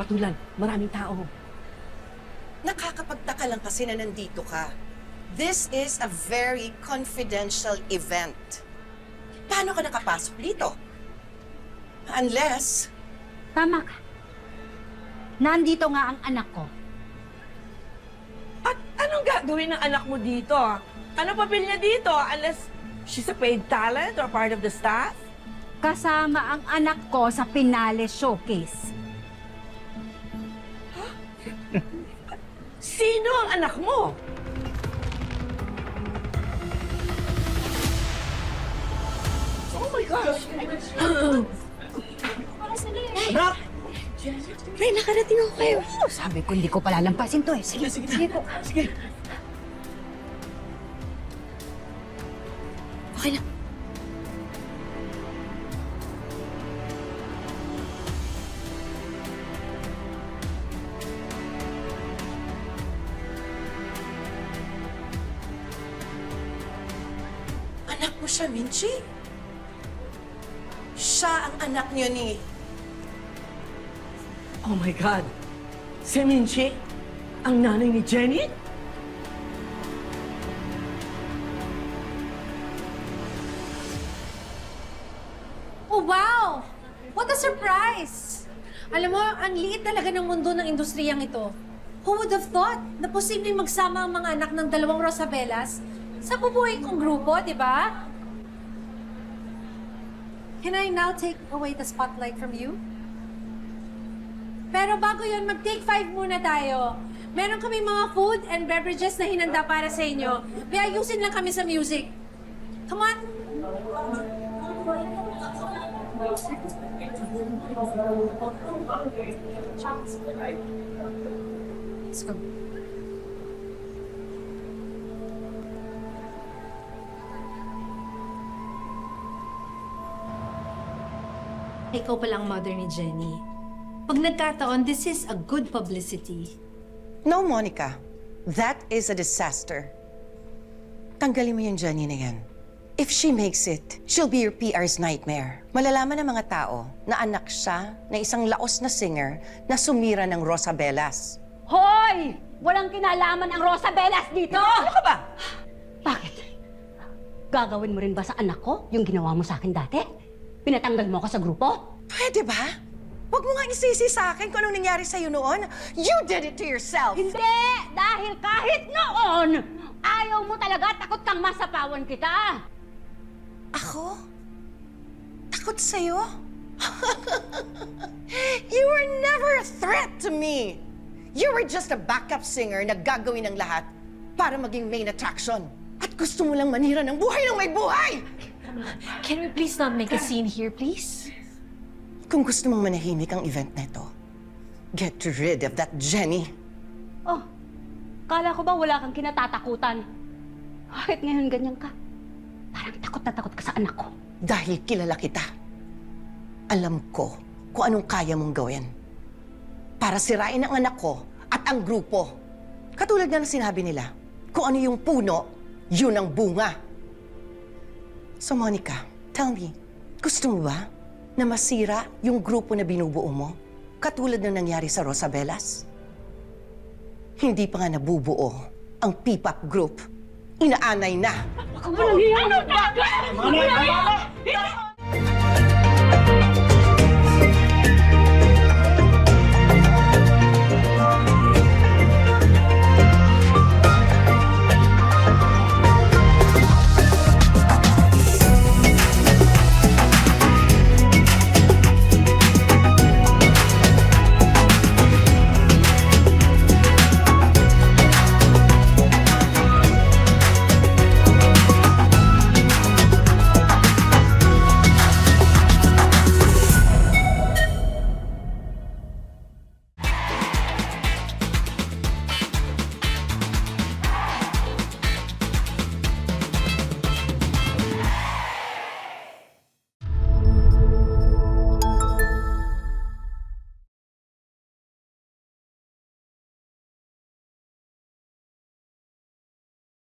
hatulan. Maraming tao. Nakakapagtaka lang kasi na nandito ka. This is a very confidential event. Paano ka nakapasok dito? Unless... Tama ka. Nandito nga ang anak ko. At anong gagawin ng anak mo dito? Ano papel niya dito? Unless she's a paid talent or part of the staff? Kasama ang anak ko sa Pinale Showcase. Sino ang anak mo? Oh my gosh! Anak! Ray, nakarating ako kayo. Sabi ko, hindi ko palalampasin to eh. Sige, sige po. Sige. Okay lang. Anak mo siya, Minchi? Siya ang anak niyo ni... Oh my God! Si Minchi? Ang nanay ni Jenny? Oh, wow! What a surprise! Alam mo, ang liit talaga ng mundo ng industriyang ito. Who would have thought na posibleng magsama ang mga anak ng dalawang Rosabellas sa bubuhay kong grupo, di ba? Can I now take away the spotlight from you? Pero bago yun, mag-take 5 muna tayo. Meron kami mga food and beverages na hinanda para sa inyo. May ayusin lang kami sa music. Come on! Let's go. Ikaw palang mother ni Jenny. Pag nagkataon, this is a good publicity. No, Monica. That is a disaster. Tanggalin mo yung Jenny na yan. If she makes it, she'll be your PR's nightmare. Malalaman ng mga tao na anak siya na isang laos na singer na sumira ng Rosabellas. Hoy! Walang kinalaman ang Rosabellas dito! Ano ka ba? Bakit? Gagawin mo rin ba sa anak ko yung ginawa mo sa akin dati? Pinatanggal mo ako sa grupo? Pwede ba? Huwag mo nga isisi sa akin kung anong nangyari sa'yo noon. You did it to yourself! Hindi! Dahil kahit noon, ayaw mo talaga, takot kang masapawan kita! Ako? Takot sa'yo? You were never a threat to me! You were just a backup singer na gagawin ng lahat para maging main attraction. At gusto mo lang manira ng buhay ng may buhay! Can we please not make a scene here, please? Kung gusto mong manahimik ang event na ito, get rid of that Jenny. Oh, kala ko ba wala kang kinatatakutan? Bakit ngayon ganyan ka? Parang takot na takot ka sa anak ko. Dahil kilala kita. Alam ko kung anong kaya mong gawin. Para sirain ang anak ko at ang grupo. Katulad nga ng sinabi nila, kung ano yung puno, yun ang bunga. So Monica, tell me, gusto mo ba na masira yung grupo na binubuo mo? Katulad ng nangyari sa Rosabellas? Hindi pa nga nabubuo ang P-pop group. Inaanay na. Walang hiya! Ano ba?